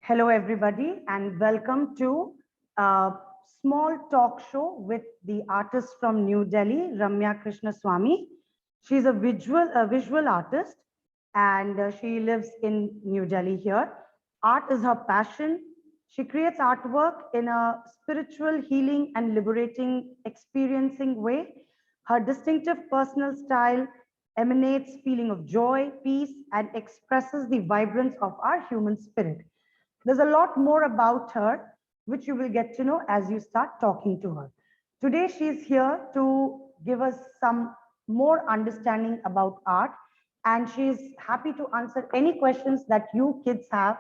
Hello, everybody, and welcome to a small talk show with the artist from New Delhi, Ramya Krishna Swamy. She's a visual artist, and she lives in New Delhi here. Art is her passion. She creates artwork in a spiritual, healing, and liberating, experiencing way. Her distinctive personal style emanates feeling of joy, peace, and expresses the vibrance of our human spirit. There's a lot more about her, which you will get to know as you start talking to her. Today, she's here to give us some more understanding about art, and she's happy to answer any questions that you kids have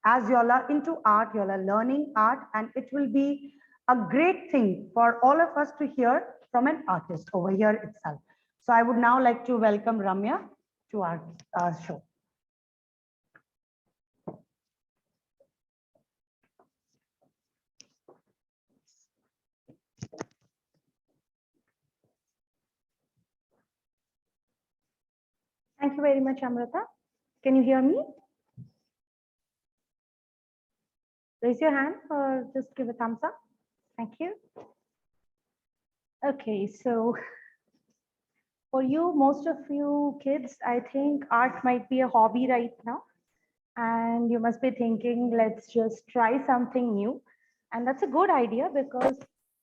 as you all are into art, you all are learning art, and it will be a great thing for all of us to hear from an artist over here itself. So I would now like to welcome Ramya to our show. Thank you very much, Amrita. Can you hear me? Raise your hand or just give a thumbs up. Thank you. Okay, so for you, most of you kids, I think art might be a hobby right now. And you must be thinking, let's just try something new. And that's a good idea because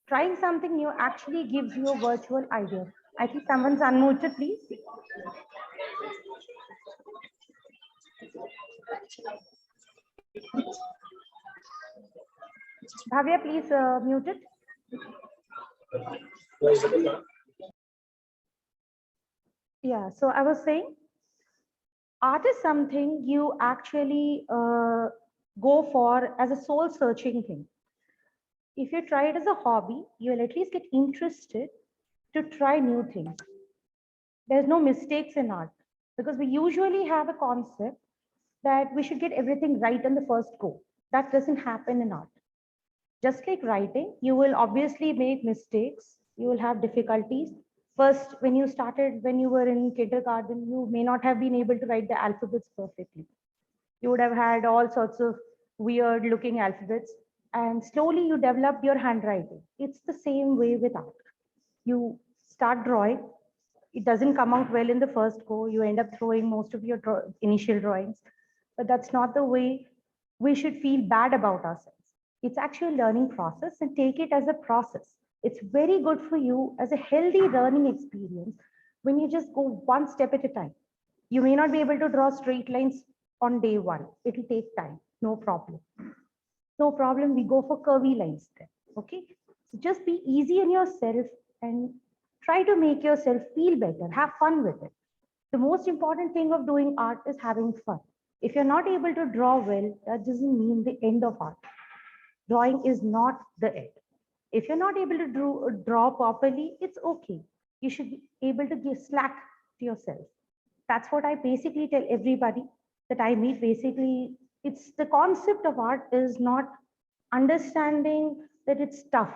trying something new actually gives you a virtual idea. I think someone's unmuted, please. Bhavya, please mute it. Yeah, so I was saying, art is something you actually go for as a soul searching thing. If you try it as a hobby, you'll at least get interested to try new things. There's no mistakes in art because we usually have a concept that we should get everything right on the first go. That doesn't happen in art. Just like writing, you will obviously make mistakes. You will have difficulties. First, when you started, when you were in kindergarten, you may not have been able to write the alphabets perfectly. You would have had all sorts of weird looking alphabets, and slowly you develop your handwriting. It's the same way with art. You start drawing, it doesn't come out well in the first go. You end up throwing most of your initial drawings, but that's not the way we should feel bad about ourselves. It's actually a learning process and take it as a process. It's very good for you as a healthy learning experience when you just go one step at a time. You may not be able to draw straight lines on day one. It'll take time, no problem. No problem, we go for curvy lines then, okay? So just be easy on yourself and try to make yourself feel better, have fun with it. The most important thing of doing art is having fun. If you're not able to draw well, that doesn't mean the end of art. Drawing is not the end. If you're not able to draw properly, it's okay. You should be able to give slack to yourself. That's what I basically tell everybody that I meet. Basically, it's the concept of art is not understanding that it's tough,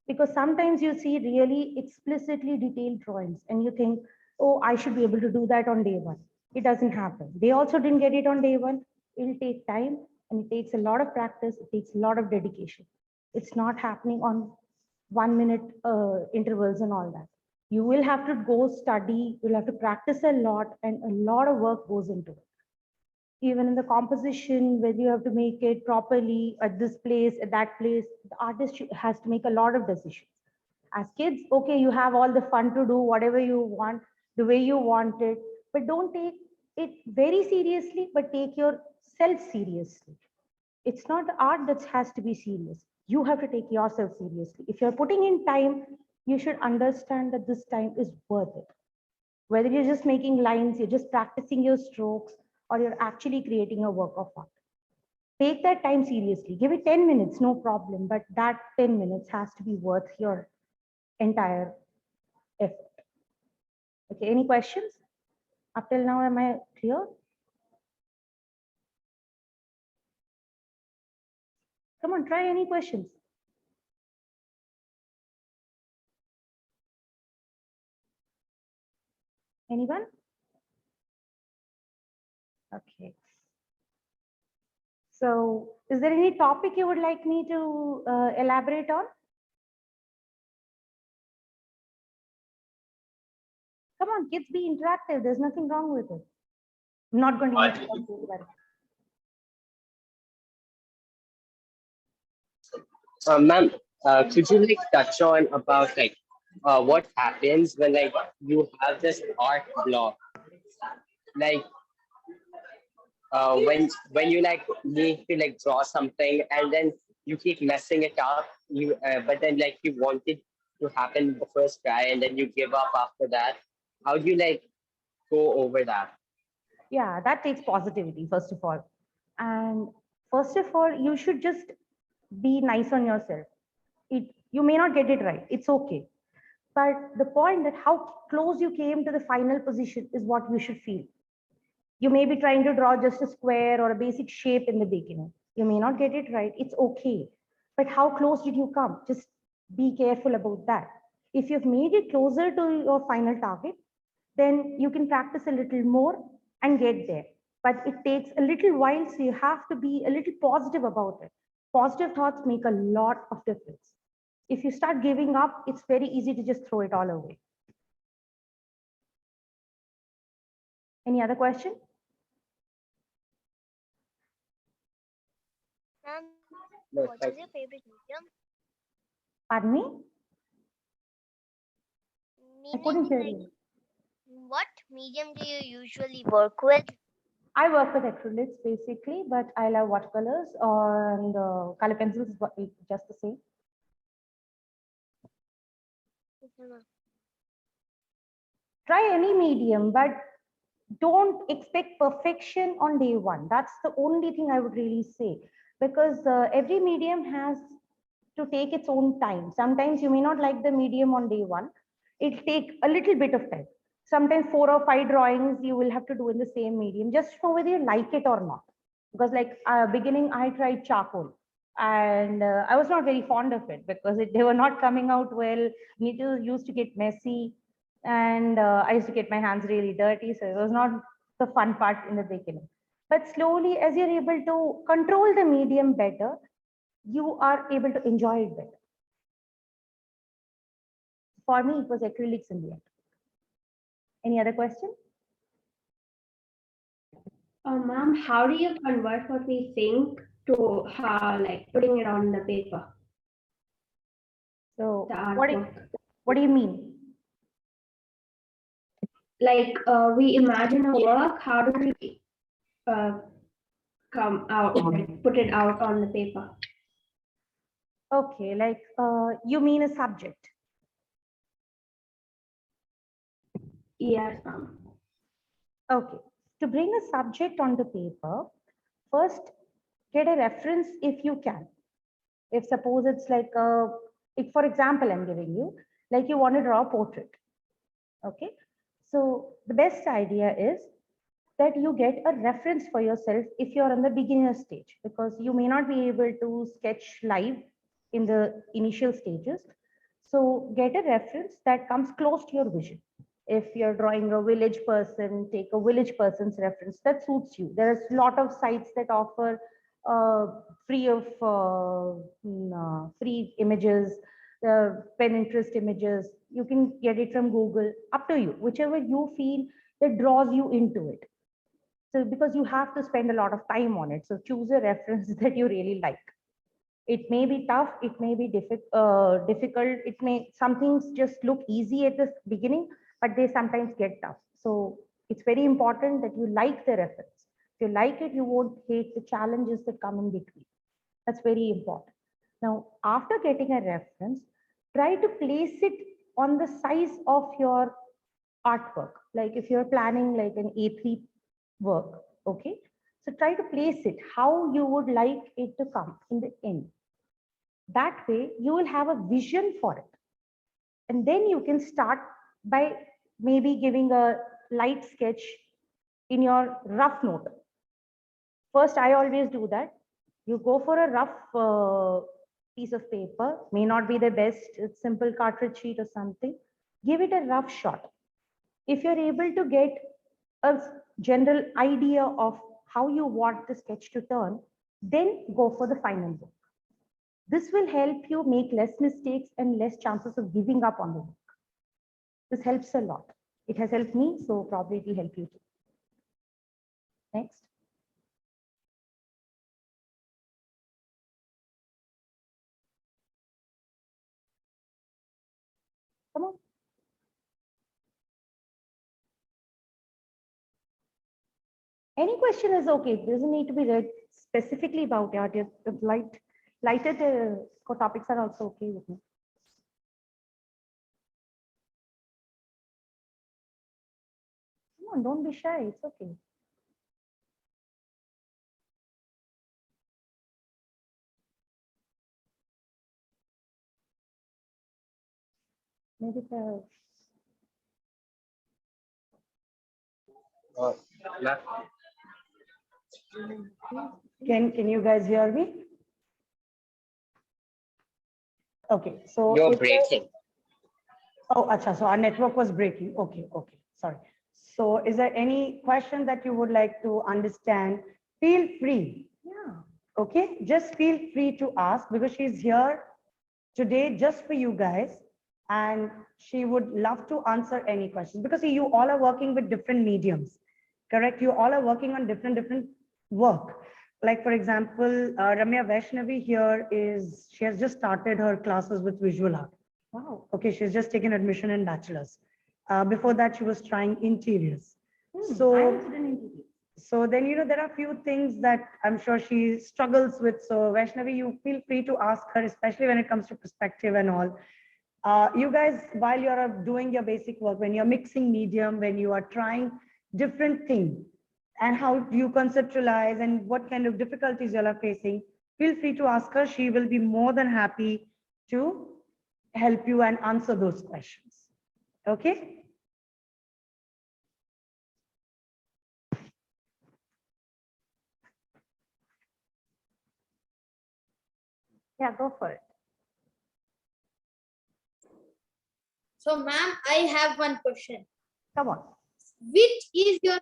because sometimes you see really explicitly detailed drawings and you think, oh, I should be able to do that on day one. It doesn't happen. They also didn't get it on day one. It'll take time and it takes a lot of practice. It takes a lot of dedication. It's not happening on 1 minute intervals and all that. You will have to go study, you'll have to practice a lot, and a lot of work goes into it. Even in the composition, whether you have to make it properly at this place, at that place, the artist has to make a lot of decisions. As kids, okay, you have all the fun to do whatever you want, the way you want it, but don't take it very seriously, but take yourself seriously. It's not the art that has to be serious. You have to take yourself seriously. If you're putting in time, you should understand that this time is worth it. Whether you're just making lines, you're just practicing your strokes, or you're actually creating a work of art. Take that time seriously. Give it 10 minutes, no problem. But that 10 minutes has to be worth your entire effort. Okay, any questions? Up till now, am I clear? Come on, try any questions. Anyone? Okay. So is there any topic you would like me to elaborate on? Come on, kids, be interactive. There's nothing wrong with it. I'm not going to use it. Ma'am, could you like touch on about like what happens when like you have this art block? Like when you like need to like draw something and then you keep messing it up, you but then like you want it to happen the first try and then you give up after that. How do you like go over that? Yeah, that takes positivity, first of all. And first of all, you should just be nice on yourself. You may not get it right. It's okay. But the point that how close you came to the final position is what you should feel. You may be trying to draw just a square or a basic shape in the beginning. You may not get it right. It's okay. But how close did you come? Just be careful about that. If you've made it closer to your final target, then you can practice a little more and get there. But it takes a little while, so you have to be a little positive about it. Positive thoughts make a lot of difference. If you start giving up, it's very easy to just throw it all away. Any other question? No, What is your favorite medium? Pardon me? I couldn't Meaning, hear like, you. what medium do you usually work with? I work with acrylics basically, but I love watercolors and color pencils, but it's just the same. Try any medium, but don't expect perfection on day one. That's the only thing I would really say, because every medium has to take its own time. Sometimes you may not like the medium on day one. It'll take a little bit of time. Sometimes 4 or 5 drawings you will have to do in the same medium, just to know whether you like it or not. Because like beginning, I tried charcoal and I was not very fond of it because they were not coming out well. Needles used to get messy and I used to get my hands really dirty. So it was not the fun part in the beginning. But slowly, as you're able to control the medium better, you are able to enjoy it better. For me, it was acrylics in the end. Any other question? Ma'am, how do you convert what we think to how, like, putting it on the paper, So the what do you mean? Like, we imagine a work, how do we come out, like, put it out on the paper? Okay, like you mean a subject. Yes, ma'am. Okay, to bring a subject on the paper, first get a reference if you can. If suppose it's like for example, I'm giving you, like you want to draw a portrait. Okay, so the best idea is that you get a reference for yourself if you're on the beginner stage, because you may not be able to sketch live in the initial stages. So get a reference that comes close to your vision. If you're drawing a village person, take a village person's reference that suits you. There's a lot of sites that offer free images, Pinterest images. You can get it from Google, up to you, whichever you feel that draws you into it. So because you have to spend a lot of time on it, so choose a reference that you really like. It may be tough, it may be difficult, it may, some things just look easy at the beginning, but they sometimes get tough. So it's very important that you like the reference. If you like it, you won't hate the challenges that come in between. That's very important. Now, after getting a reference, try to place it on the size of your artwork. Like if you're planning like an A3 work, okay? So try to place it how you would like it to come in the end. That way, you will have a vision for it. And then you can start by maybe giving a light sketch in your rough note. First, I always do that. You go for a rough piece of paper, may not be the best, it's simple cartridge sheet or something. Give it a rough shot. If you're able to get a general idea of how you want the sketch to turn, then go for the final work. This will help you make less mistakes and less chances of giving up on the work. This helps a lot. It has helped me, so probably it will help you too. Next. Come on. Any question is okay. It doesn't need to be read specifically about art. Lighter topics are also okay with me. Come on, don't be shy. It's okay. Maybe the Yeah. Can you guys hear me? Okay, so You're is there- breaking. Oh, acha, so our network was breaking. Okay, sorry. So is there any question that you would like to understand? Feel free. yeah. Okay, just feel free to ask because she's here today just for you guys and she would love to answer any questions because see, you all are working with different mediums, correct? You all are working on different work. Like for example, Ramya Vaishnavi here she has just started her classes with visual art. Wow. Okay, she's just taken admission in bachelor's. Before that, she was trying interiors. I also So, did an interview. so then, there are a few things that I'm sure she struggles with. So Vaishnavi, you feel free to ask her, especially when it comes to perspective and all. You guys, while you're doing your basic work, when you're mixing medium, when you are trying different things, and how do you conceptualize and what kind of difficulties you are facing, feel free to ask her. She will be more than happy to help you and answer those questions. Okay? Yeah, go for it. So, ma'am, I have one question. Come on. Which is your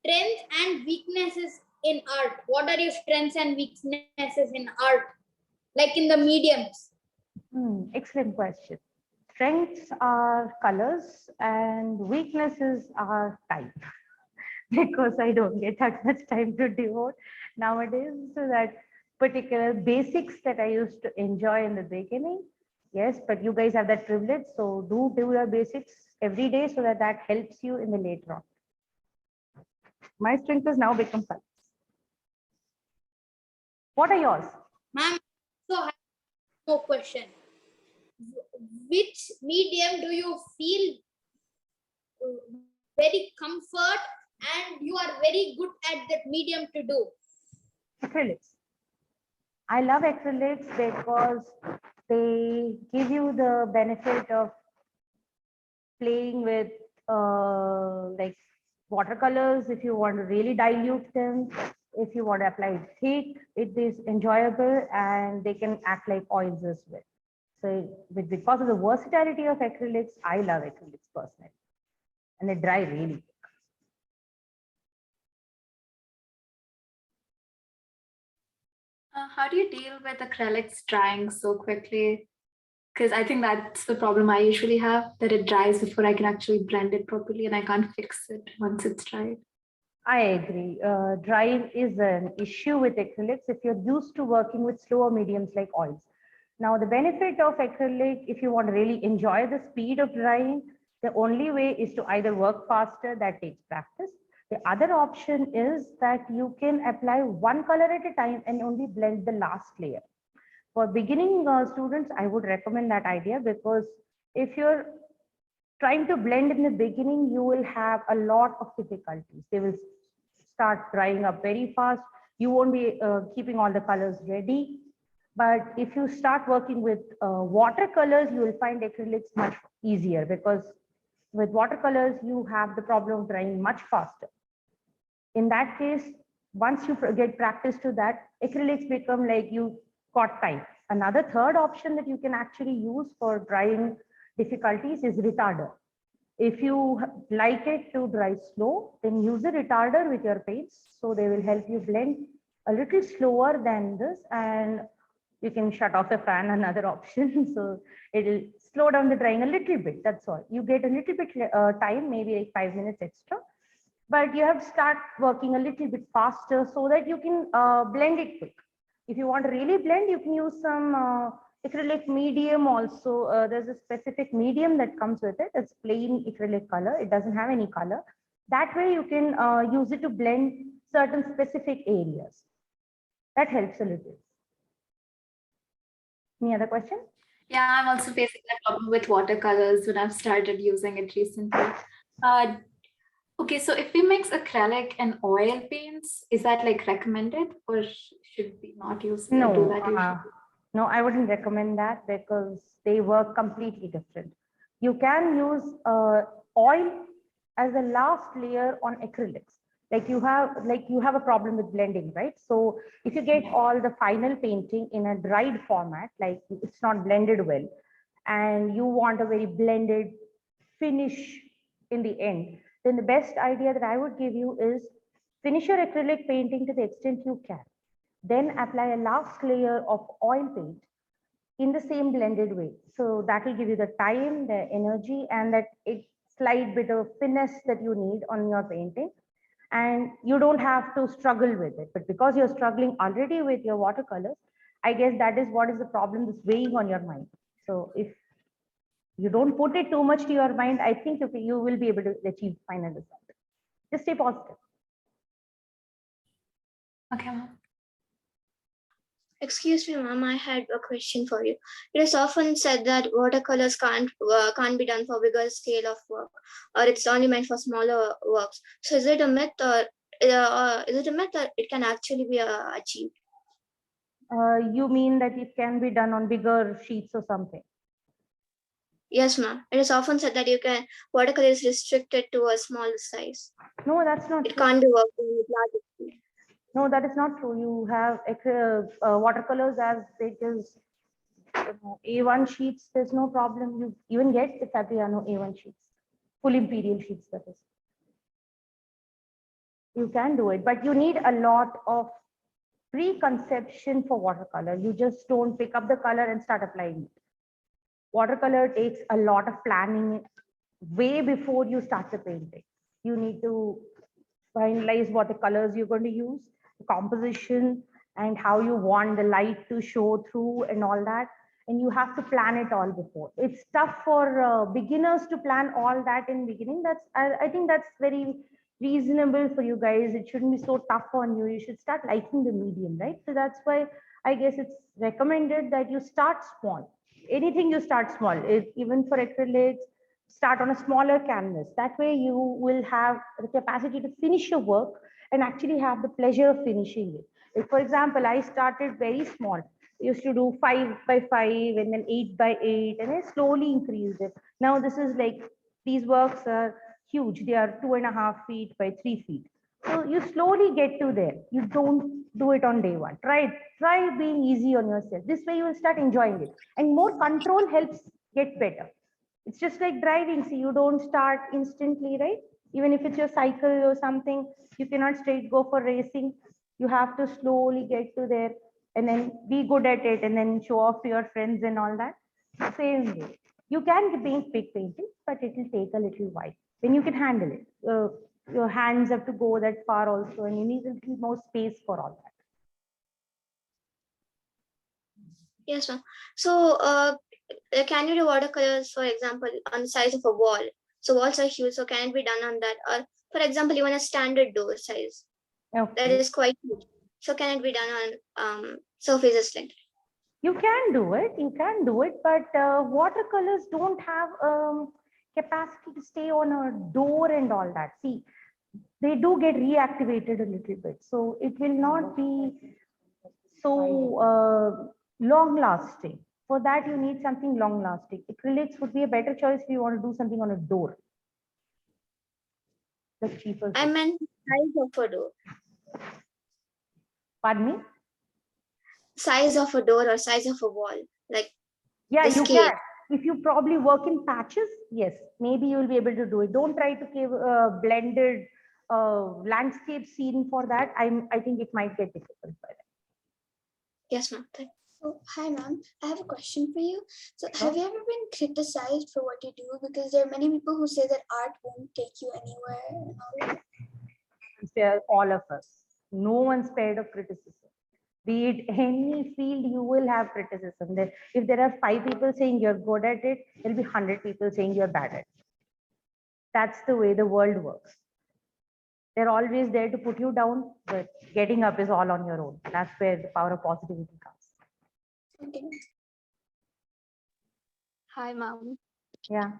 strengths and weaknesses in art? What are your strengths and weaknesses in art? Like in the mediums? Excellent question. Strengths are colors and weaknesses are time. Because I don't get that much time to devote nowadays to that particular basics that I used to enjoy in the beginning. Yes, but you guys have that privilege, so do your basics every day so that that helps you in the later on. My strength has now become colors. What are yours? Ma'am, so I have no question. Which medium do you feel very comfort and you are very good at that medium to do? Acrylics. I love acrylics because they give you the benefit of playing with like watercolors. If you want to really dilute them, if you want to apply it thick, it is enjoyable and they can act like oils as well. So because of the versatility of acrylics, I love acrylics personally, and they dry really quick. How do you deal with acrylics drying so quickly? Because I think that's the problem I usually have, that it dries before I can actually blend it properly and I can't fix it once it's dried. I agree. Drying is an issue with acrylics if you're used to working with slower mediums like oils. Now, the benefit of acrylic, if you want to really enjoy the speed of drying, the only way is to either work faster, that takes practice. The other option is that you can apply one color at a time and only blend the last layer. For beginning students, I would recommend that idea because if you're trying to blend in the beginning, you will have a lot of difficulties. They will start drying up very fast. You won't be keeping all the colors ready. But if you start working with watercolors, you will find acrylics much easier because with watercolors, you have the problem of drying much faster. In that case, once you get practice to that, acrylics become like you got time. Another third option that you can actually use for drying difficulties is retarder. If you like it to dry slow, then use a retarder with your paints. So they will help you blend a little slower than this, and you can shut off the fan, another option. So it'll slow down the drying a little bit. That's all. You get a little bit time, maybe like 5 minutes extra, but you have to start working a little bit faster so that you can blend it quick. If you want to really blend, you can use some acrylic medium also. There's a specific medium that comes with it. It's plain acrylic color. It doesn't have any color. That way you can use it to blend certain specific areas. That helps a little. Any other question? Yeah, I'm also facing that problem with watercolors when I've started using it recently. Okay, so if we mix acrylic and oil paints, is that like recommended, or should we not use do that usually? No, I wouldn't recommend that because they work completely different. You can use oil as the last layer on acrylics. Like you have a problem with blending, right? So if you get all the final painting in a dried format, like it's not blended well, and you want a very blended finish in the end, then the best idea that I would give you is finish your acrylic painting to the extent you can. Then apply a last layer of oil paint in the same blended way. So that will give you the time, the energy, and that slight bit of finesse that you need on your painting. And you don't have to struggle with it. But because you're struggling already with your watercolors, I guess that is what is the problem that's weighing on your mind. So if you don't put it too much to your mind, I think you will be able to achieve final result. Just stay positive. Okay, ma'am. Excuse me, ma'am, I had a question for you. It is often said that watercolors can't be done for bigger scale of work, or it's only meant for smaller works. So is it a myth, or is it a myth that it can actually be achieved? You mean that it can be done on bigger sheets or something? Yes, ma'am. It is often said that watercolor is restricted to a small size. No, that's not It true. can't be worked with large scale. No, that is not true. You have watercolors as big as A1 sheets. There's no problem. You even get the Fabriano A1 sheets, full imperial sheets, that is. You can do it, but you need a lot of preconception for watercolor. You just don't pick up the color and start applying it. Watercolor takes a lot of planning way before you start the painting. You need to finalize what the colors you're going to use, the composition, and how you want the light to show through and all that. And you have to plan it all before. It's tough for beginners to plan all that in beginning. I think that's very reasonable for you guys. It shouldn't be so tough on you. You should start liking the medium, right? So that's why I guess it's recommended that you start small. Anything you start small, even for acrylics, start on a smaller canvas. That way you will have the capacity to finish your work and actually have the pleasure of finishing it. Like for example, I started very small. I used to do 5 by 5 and then 8 by 8, and I slowly increased it. Now this is like, these works are huge. They are 2.5 feet by 3 feet. So you slowly get to there. You don't do it on day one. Try being easy on yourself. This way you will start enjoying it. And more control helps get better. It's just like driving. See, you don't start instantly, right? Even if it's your cycle or something, you cannot straight go for racing. You have to slowly get to there and then be good at it and then show off to your friends and all that. Same way. You can paint big paintings, but it will take a little while. Then you can handle it. Your hands have to go that far also, and you need a little more space for all that. Yes, ma'am. So can you do watercolors, for example, on the size of a wall? So walls are huge, so can it be done on that? Or for example, even a standard door size that is quite huge. So can it be done on surfaces like that? You can do it, but watercolors don't have capacity to stay on a door and all that. See, they do get reactivated a little bit, so it will not be so long lasting. For that, you need something long lasting. Acrylics would be a better choice if you want to do something on a door. That's cheaper. I meant size of a door. Pardon me? Size of a door or size of a wall. Like, yeah, you scale. can. If you probably work in patches, yes, maybe you will be able to do it. Don't try to give blended landscape scene for that, I think it might get difficult for them. Yes, ma'am. Thank Oh, hi, ma'am. I have a question for you. So, Sure. have you ever been criticized for what you do? Because there are many people who say that art won't take you anywhere and all that. Spare all of us. No one's spared of criticism. Be it any field, you will have criticism. If there are 5 people saying you're good at it, there'll be 100 people saying you're bad at it. That's the way the world works. They're always there to put you down, but getting up is all on your own. That's where the power of positivity comes. Okay. Hi, ma'am. Yeah.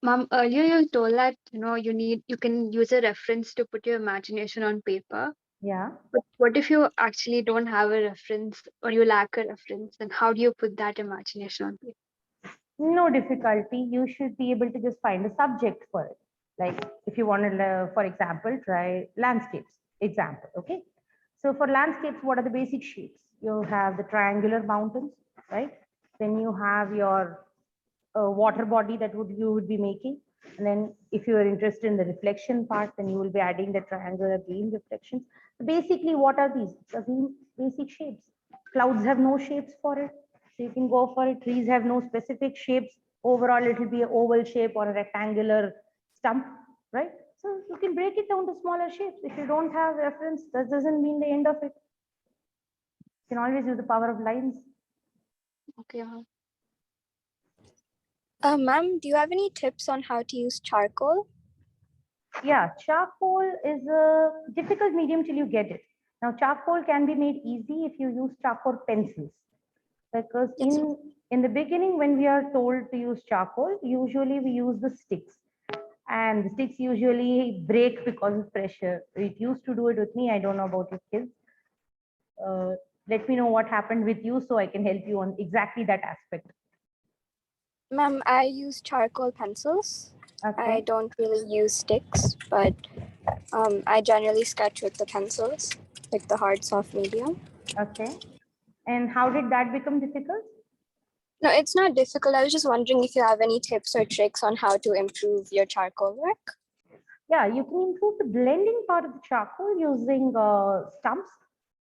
Ma'am, earlier you told that you can use a reference to put your imagination on paper. Yeah. But what if you actually don't have a reference or you lack a reference? Then how do you put that imagination on paper? No difficulty. You should be able to just find a subject for it. Like if you want to, for example, try landscapes. Example. Okay. So for landscapes, what are the basic shapes? You have the triangular mountains, right? Then you have your water body that you would be making. And then if you are interested in the reflection part, then you will be adding the triangular beam reflections. Basically, what are these? Again, basic shapes. Clouds have no shapes for it. So you can go for it. Trees have no specific shapes. Overall, it will be an oval shape or a rectangular stump, right? So you can break it down to smaller shapes. If you don't have reference, that doesn't mean the end of it. You can always use the power of lines. Okay. Ma'am, do you have any tips on how to use charcoal? Yeah, charcoal is a difficult medium till you get it. Now, charcoal can be made easy if you use charcoal pencils. Because in the beginning, when we are told to use charcoal, usually we use the sticks. And the sticks usually break because of pressure. It used to do it with me. I don't know about your kids. Let me know what happened with you so I can help you on exactly that aspect. Ma'am, I use charcoal pencils. Okay. I don't really use sticks, but I generally sketch with the pencils, like the hard, soft, medium. Okay. And how did that become difficult? No, it's not difficult. I was just wondering if you have any tips or tricks on how to improve your charcoal work. Yeah, you can improve the blending part of the charcoal using stumps.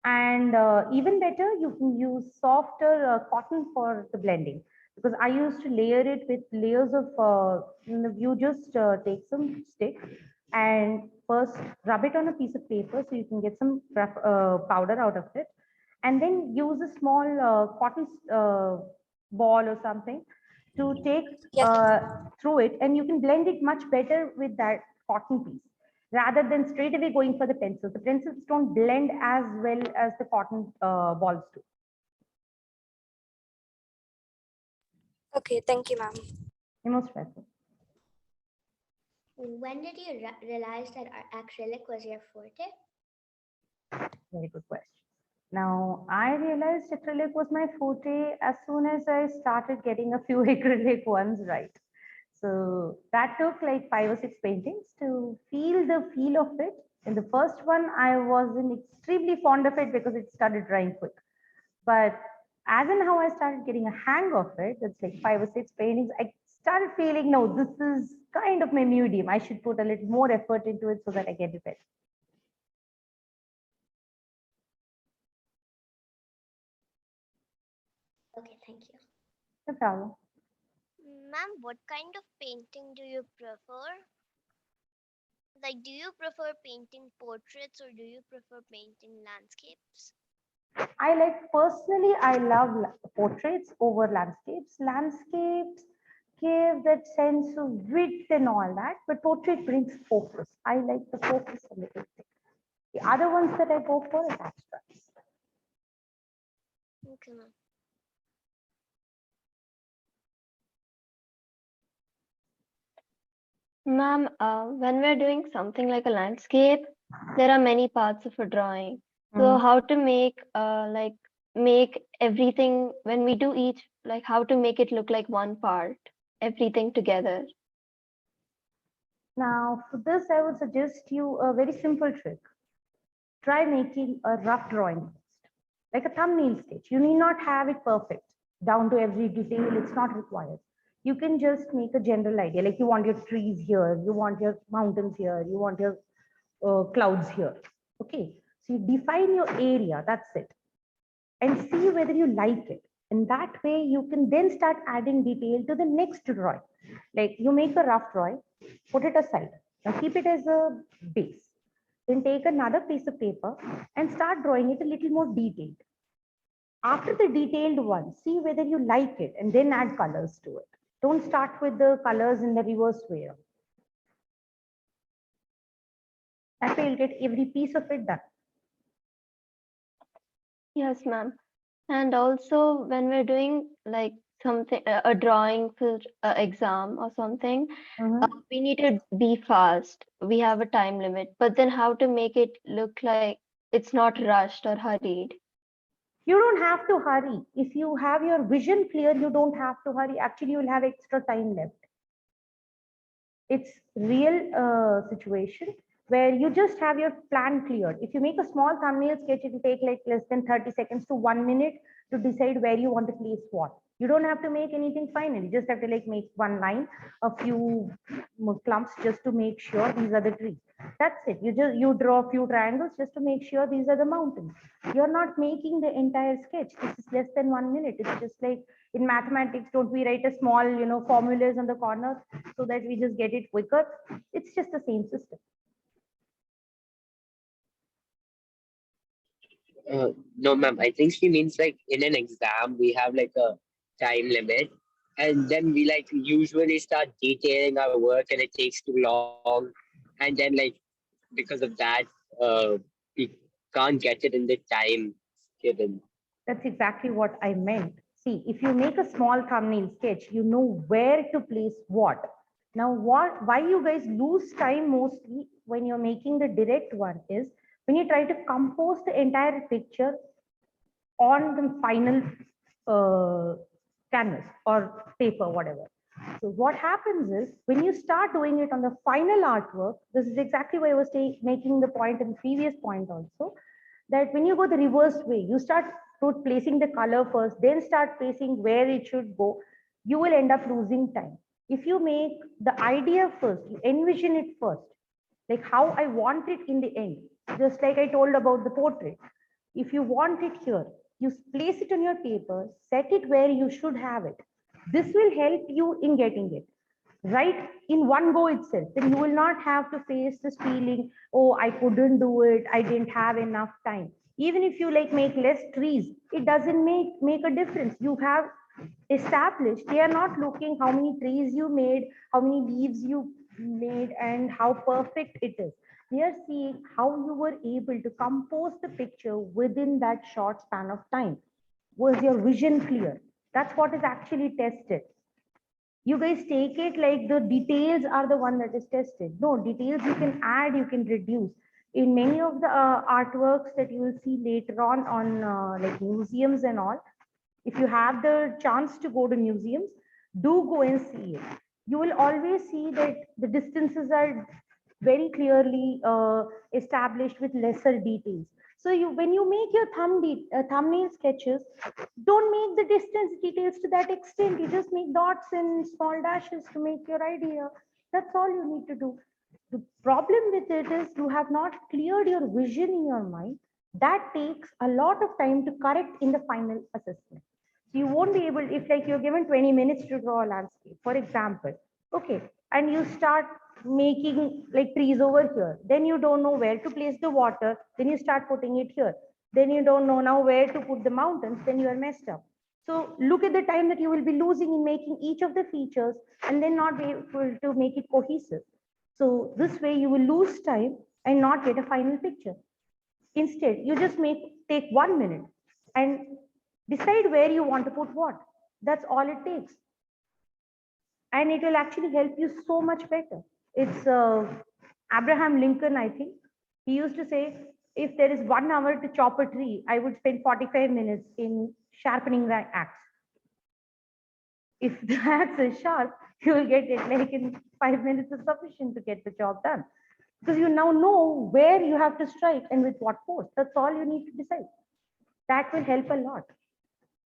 And even better, you can use softer cotton for the blending. Because I used to layer it with layers of, you just take some stick and first rub it on a piece of paper so you can get some powder out of it. And then use a small cotton ball or something to take through it. And you can blend it much better with that cotton piece rather than straight away going for the pencils. The pencils don't blend as well as the cotton balls do. Okay, thank you, ma'am. You're most welcome. When did you realize that acrylic was your forte? Very good question. Now, I realized acrylic was my forte as soon as I started getting a few acrylic ones right. So that took like 5 or 6 paintings to feel the feel of it. In the first one, I wasn't extremely fond of it because it started drying quick. But as in how I started getting a hang of it, it's like 5 or 6 paintings, I started feeling, no, this is kind of my medium. I should put a little more effort into it so that I get it better. Okay, thank you. No problem. Ma'am, what kind of painting do you prefer? Like, do you prefer painting portraits or do you prefer painting landscapes? I love portraits over landscapes. Landscapes give that sense of width and all that, but portrait brings focus. I like the focus a little bit. The other ones that I go for is abstracts. Okay, ma'am. Ma'am, when we're doing something like a landscape, there are many parts of a drawing. So how to make everything when we do each, like how to make it look like one part, everything together. Now, for this, I would suggest you a very simple trick. Try making a rough drawing first, like a thumbnail sketch. You need not have it perfect down to every detail. It's not required. You can just make a general idea, like you want your trees here, you want your mountains here, you want your clouds here. Okay, so you define your area, that's it, and see whether you like it. And that way you can then start adding detail to the next drawing. Like you make a rough drawing, put it aside. Now keep it as a base. Then take another piece of paper and start drawing it a little more detailed. After the detailed one, see whether you like it and then add colors to it. Don't start with the colors in the reverse way. That way you'll get every piece of it done. Yes, ma'am. And also when we're doing like something, a drawing for exam or something, we need to be fast. We have a time limit, but then how to make it look like it's not rushed or hurried? You don't have to hurry. If you have your vision clear, you don't have to hurry. Actually, you'll have extra time left. It's real situation where you just have your plan cleared. If you make a small thumbnail sketch, it will take like less than 30 seconds to 1 minute to decide where you want to place what. You don't have to make anything final. You just have to like make one line, a few clumps just to make sure these are the trees. That's it. You draw a few triangles just to make sure these are the mountains. You're not making the entire sketch. This is less than 1 minute. It's just like in mathematics, don't we write a small, formulas on the corner so that we just get it quicker? It's just the same system. No, ma'am. I think she means like in an exam, we have like a time limit. And then we like usually start detailing our work and it takes too long. And then like because of that, we can't get it in the time given. That's exactly what I meant. See, if you make a small thumbnail sketch, you know where to place what. Now, why you guys lose time mostly when you're making the direct one is when you try to compose the entire picture on the final canvas or paper, whatever. So what happens is when you start doing it on the final artwork, this is exactly why I was making the point in the previous point also, that when you go the reverse way, you start placing the color first, then start placing where it should go, you will end up losing time. If you make the idea first, you envision it first, like how I want it in the end, just like I told about the portrait. If you want it here, you place it on your paper, set it where you should have it. This will help you in getting it right in one go itself. Then you will not have to face this feeling, oh, I couldn't do it, I didn't have enough time. Even if you like make less trees, it doesn't make a difference. You have established, they are not looking how many trees you made, how many leaves you made, and how perfect it is. They are seeing how you were able to compose the picture within that short span of time. Was your vision clear? That's what is actually tested. You guys take it like the details are the one that is tested. No, details you can add, you can reduce. In many of the artworks that you will see later on like museums and all, if you have the chance to go to museums, do go and see it. You will always see that the distances are very clearly established with lesser details. So when you make your thumbnail sketches, don't make the distance details to that extent. You just make dots and small dashes to make your idea. That's all you need to do. The problem with it is you have not cleared your vision in your mind. That takes a lot of time to correct in the final assessment. So you won't be able, if like you're given 20 minutes to draw a landscape, for example, okay, and you start making like trees over here, then you don't know where to place the water, then you start putting it here, then you don't know now where to put the mountains, then you are messed up. So look at the time that you will be losing in making each of the features and then not be able to make it cohesive. So this way you will lose time and not get a final picture. Instead, you just take 1 minute and decide where you want to put what. That's all it takes. And it will actually help you so much better. It's Abraham Lincoln, I think. He used to say, if there is 1 hour to chop a tree, I would spend 45 minutes in sharpening the axe. If the axe is sharp, you will get it like in 5 minutes is sufficient to get the job done. Because you now know where you have to strike and with what force. That's all you need to decide. That will help a lot.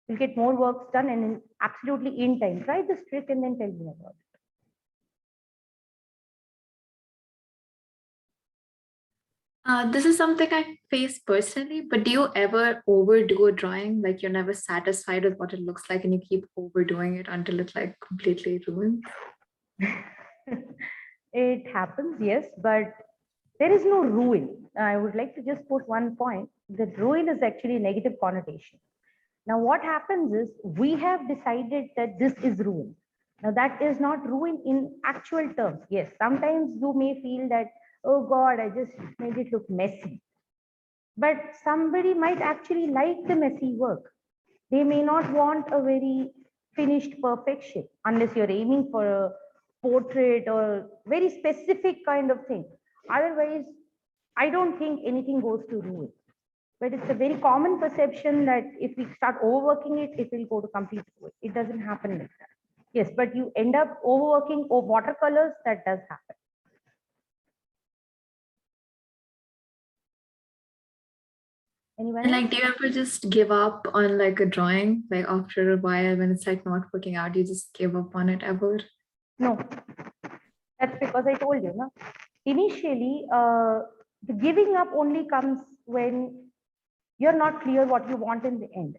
You'll get more works done and absolutely in time. Try this trick and then tell me about it. This is something I face personally, but do you ever overdo a drawing? Like you're never satisfied with what it looks like and you keep overdoing it until it's like completely ruined? It happens, yes, but there is no ruin. I would like to just put one point that ruin is actually a negative connotation. Now, what happens is we have decided that this is ruin. Now, that is not ruin in actual terms. Yes, sometimes you may feel that, oh God, I just made it look messy. But somebody might actually like the messy work. They may not want a very finished perfection unless you're aiming for a portrait or very specific kind of thing. Otherwise, I don't think anything goes to ruin. But it's a very common perception that if we start overworking it, it will go to complete ruin. It doesn't happen like that. Yes, but you end up overworking watercolors, that does happen. Anyone And else? like, do you ever just give up on like a drawing, like after a while when it's like not working out, you just give up on it ever? No, that's because I told you, no? Initially, the giving up only comes when you're not clear what you want in the end.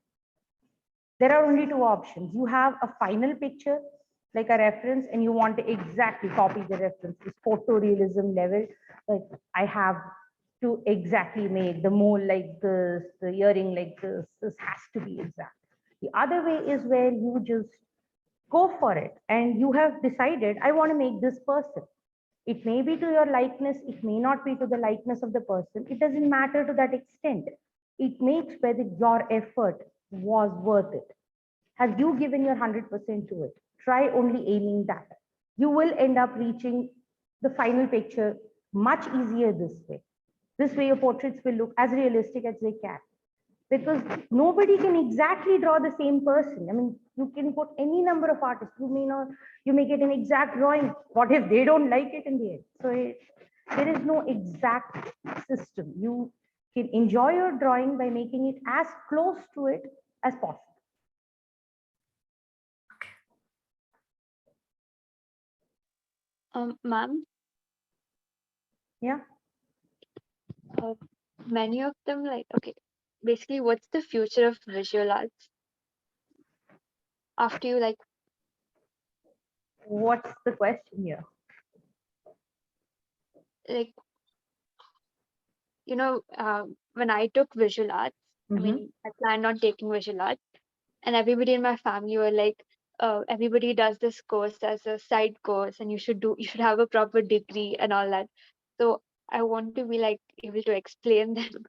There are only two options. You have a final picture, like a reference, and you want to exactly copy the reference, this photorealism level. Like I have to exactly make the mole like this, the earring like this has to be exact. The other way is where you just go for it and you have decided, I want to make this person. It may be to your likeness, it may not be to the likeness of the person. It doesn't matter to that extent. It makes whether your effort was worth it. Have you given your 100% to it? Try only aiming that. You will end up reaching the final picture much easier this way. This way, your portraits will look as realistic as they can. Because nobody can exactly draw the same person. I mean, you can put any number of artists. You may not, you may get an exact drawing. What if they don't like it in the end? So there is no exact system. You can enjoy your drawing by making it as close to it as possible. Ma'am, Yeah. Many of them like, okay, basically what's the future of visual arts after you like, What's the question here? like, when I took visual arts, I mean, I planned on taking visual arts, and everybody in my family were like, everybody does this course as a side course, and you should have a proper degree and all that. So I want to be like able to explain them.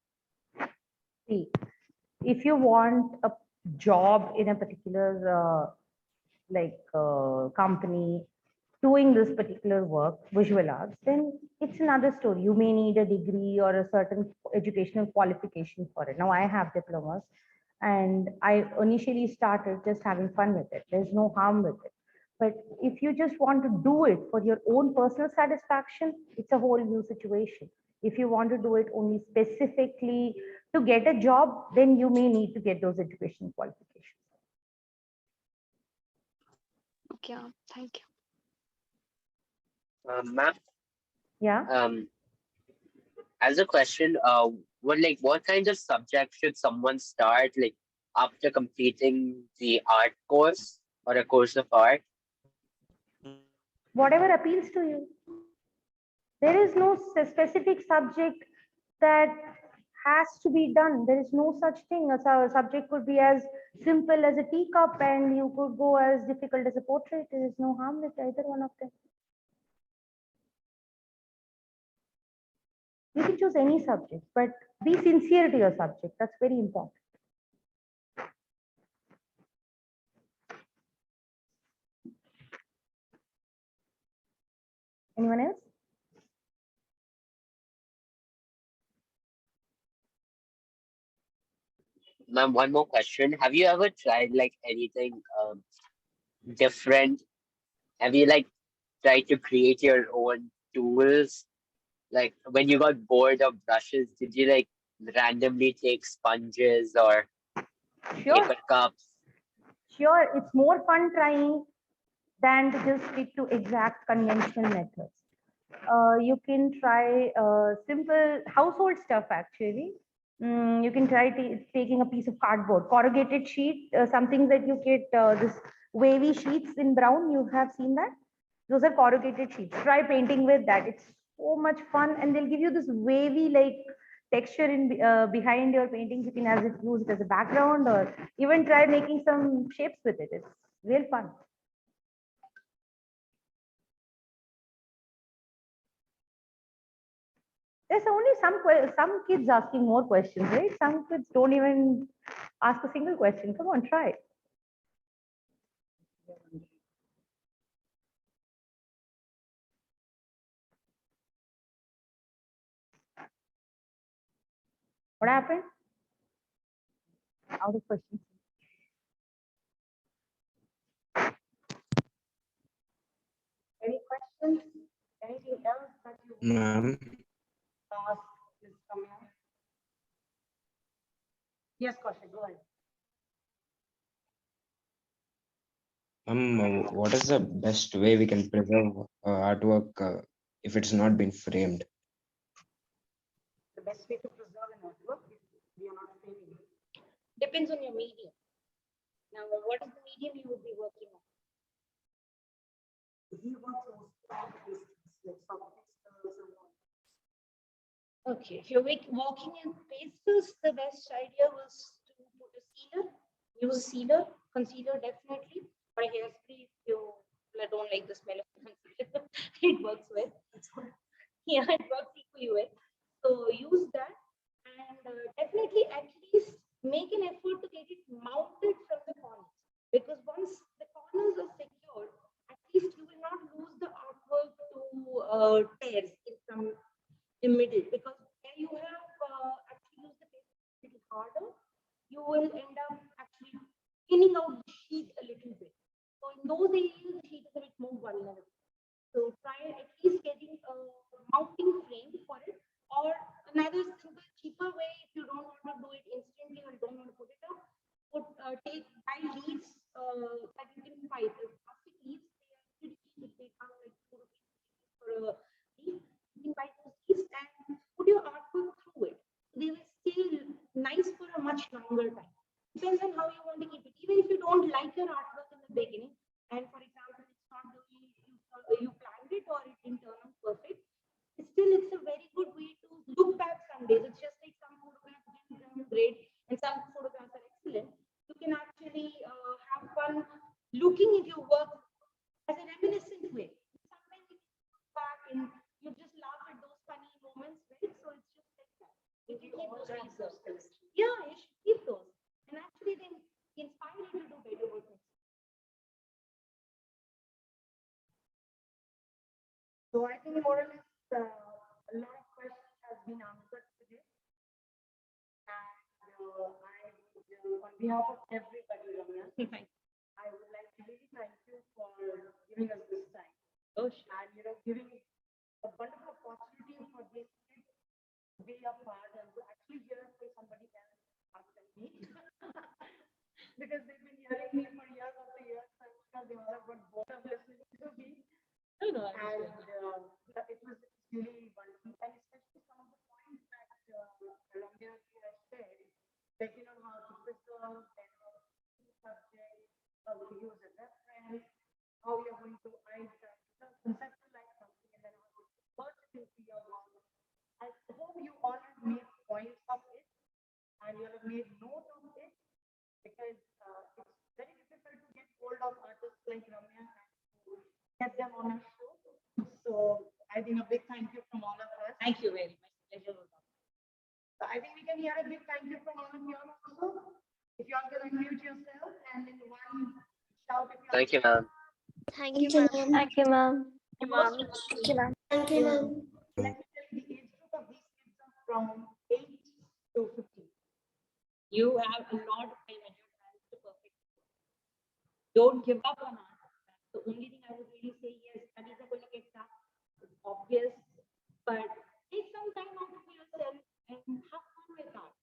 See, if you want a job in a particular company doing this particular work, visual arts, then it's another story. You may need a degree or a certain educational qualification for it. Now I have diplomas and I initially started just having fun with it. There's no harm with it. But if you just want to do it for your own personal satisfaction, it's a whole new situation. If you want to do it only specifically to get a job, then you may need to get those educational qualifications. Okay, thank you. Ma'am, Yeah. as a question, what kind of subject should someone start like after completing the art course or a course of art? Whatever appeals to you. There is no specific subject that has to be done. There is no such thing. A subject could be as simple as a teacup and you could go as difficult as a portrait. There is no harm with either one of them. You can choose any subject, but be sincere to your subject. That's very important. Anyone else? Ma'am, one more question. Have you ever tried like anything different? Have you like tried to create your own tools? Like when you got bored of brushes, did you like randomly take sponges or Sure. paper cups sure it's more fun trying than to just stick to exact conventional methods. You can try simple household stuff actually. You can try taking a piece of cardboard, corrugated sheet, some things that you get this wavy sheets in brown. You have seen that? Those are corrugated sheets. Try painting with that. It's so much fun, and they'll give you this wavy like texture in behind your paintings. You can use it as a background, or even try making some shapes with it. It's real fun. There's only some kids asking more questions, right? Some kids don't even ask a single question. Come on, try. What happened? Out of questions. Any questions? Anything else that you Ma'am, ask is coming up? Yes, Kaushik, go ahead. what is the best way we can preserve artwork if it's not been framed? The best way to preserve an artwork is we are not framing it. Depends on your medium. Now, what is the medium you would be working on? He works on okay, if you're working in pastels, the best idea was to put a sealer. Use a sealer, concealer definitely, or a hairspray if you don't like the smell of concealer. It works well. Yeah, it works equally well. So use that, and definitely at least make an effort to get it mounted from the corners, because once the corners are secured, at least you will not lose the artwork to tears in middle, because where you have actually used the paper a little harder, you will end up actually thinning out the sheet a little bit. So in those areas, the sheet is a bit more vulnerable. So try at least getting a mounting frame for it, or another simple, cheaper way if you don't want to do it instantly or you don't want to put it up. Buy leaves that you can fight. Plastic leaves, they are pretty cheap. They come like 2 rupees for a leaf. You can buy those leaves and put your artwork through it. They will stay nice for a much longer time. Depends on how you want to keep it. Even if you don't like your artwork in the beginning, and for example, it's not the way you planned it or it didn't turn out perfect, still it's a very good way to look back some days. It's just like some photographs didn't turn great and some photographs are excellent. You can actually have fun looking at your work as a reminiscent way. Sometimes you look back and you just laugh at those funny moments, right? So it's just like that. You can keep those reserves. Yeah, you should keep those. And actually then inspire you to do better work. So I think more or less a lot of questions have been answered today. And I would, on behalf of everybody, Ramya, I would like to really thank you for giving us this time. Oh, sure. And giving a wonderful opportunity for this kid to be a part and to actually hear from somebody else other than me. Because they've been hearing me for years after years, I'm sure they all have got bored of listening to me. And it was really wonderful, and especially some of the points that Ramya has shared, like how to preserve, then how to subject, how to use a reference, how you're going to conceptualize something, and then how to merge it into your work. I hope you all have made points of it, and you have made note of it, because it's very difficult to get hold of artists like Ramya and to get them on our show. So I think a big thank you from all of us. Thank you very much. Pleasure. So I think we can hear a big thank you from all of you also. If you all can unmute yourself and in one shout, if you Thank you, ma'am. Thank you, ma'am. Thank you, ma'am. Thank you, ma'am. Thank you, ma'am. Let me tell you, the age group of these kids are from 8 to 15. You have a lot of time at your hands to perfect. Don't give up on art. That's the only thing I would really say. Yes, studies are going to get tough. It's obvious, but take some time out of yourself and have fun with art.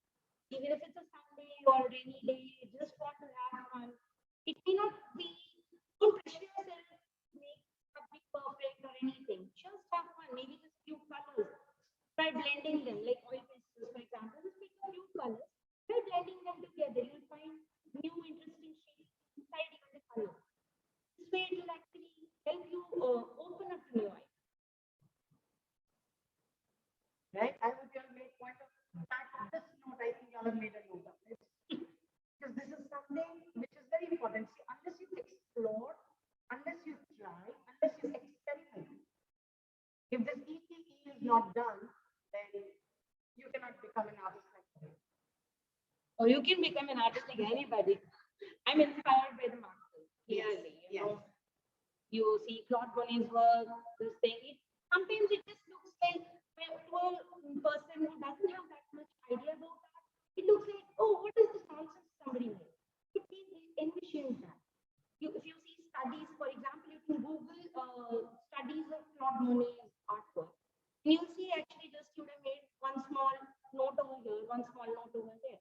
Even if it's a Sunday or a rainy day, you just want to have fun. It may blending them, like oil pencils, for example. Just pick a few colors. By blending them together, you'll find new interesting shades inside even the color. This way, it will actually help you open up to new ideas. Right? I hope you all made point of that. This note, I think you all have made a note of it. Because this is something which is very important. See, unless you explore, unless you try, unless you experiment, if this ETE is not done, then you cannot become an artist like me. Or you can become an artist like anybody. I'm inspired by the masters, clearly. You know, you see Claude Monet's work, this thing. Sometimes it just looks like, to a person who doesn't have that much idea about that, it looks like, oh, what is this nonsense somebody made? It envisions that. If you see studies, for example, you can Google studies of Claude Monet's artwork. And you'll see actually just you have made one small note over here, one small note over there.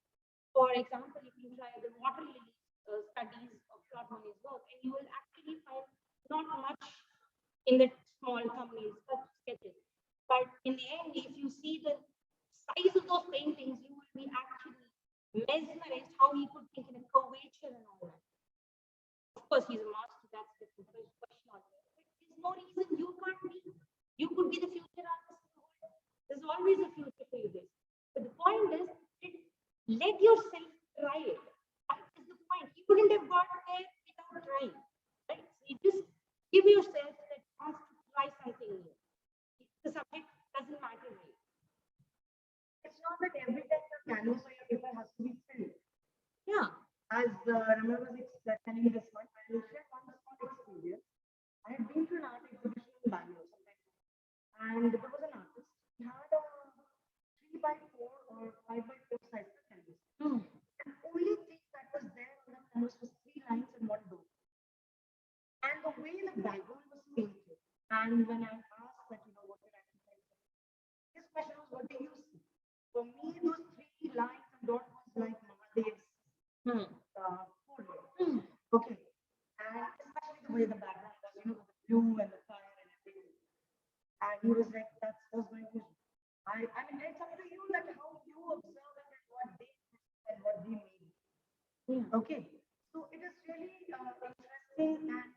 For example, if you try the water lily studies of Claude Monet's work, and you will actually find not much in the small thumbnails, sketches. But in the end, if you see the size of those paintings, you will be actually mesmerized how he could think in a curvature and all that. Of course, he's a master, that's the question on it. But there's no reason you can't be. You could be the future artist of the world. There's always a future for you guys. But the point is, let yourself try it. That is the point. You couldn't have got there without trying. Right? So you just give yourself that chance to try something new. The subject doesn't matter really. It's not that every time your canvas or your paper has to be filled. Yeah. As Ramya was telling this one, I will share one small experience. I had been to an art exhibition in Bangalore sometime, and there was an artist. He had a 3x4 or 5x4 size canvas. And the only thing that was there on the canvas was 3 lines and 1 door. And the way the background was painted, and when I asked that, what did I think, his question was, what do you see? For me, those 3 lines and dots was like Mahadev's forehead. Okay. And especially the way the background was, with the blue and the fire and everything. And he was like, that was my vision. I mean, it's up to you that how you observe it and what they and what they mean. Okay. So it is really interesting, and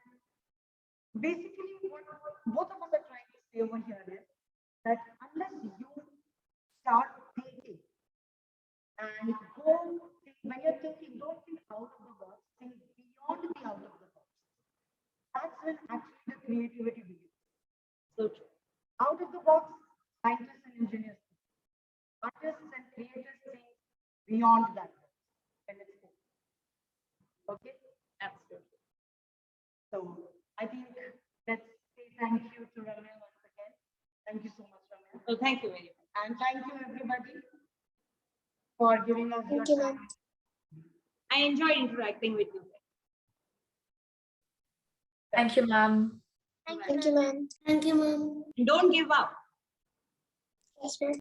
basically what both of us are trying to say over here is that unless you start thinking and when you're thinking, don't think out of the box, think beyond the out of the box. That's when actually the creativity begins. So true. Out of the box, scientists and engineers think. Artists and creators think beyond that box. And it's cool. Okay? Absolutely. So I think let's say thank you to Ramya once again. Thank you so much, Ramya. Well, thank you very much. And thank you everybody for giving us your time. I enjoyed interacting with you. Thank you, ma'am. Thank you, ma'am. Thank you, ma'am. Don't give up. Yes, ma'am.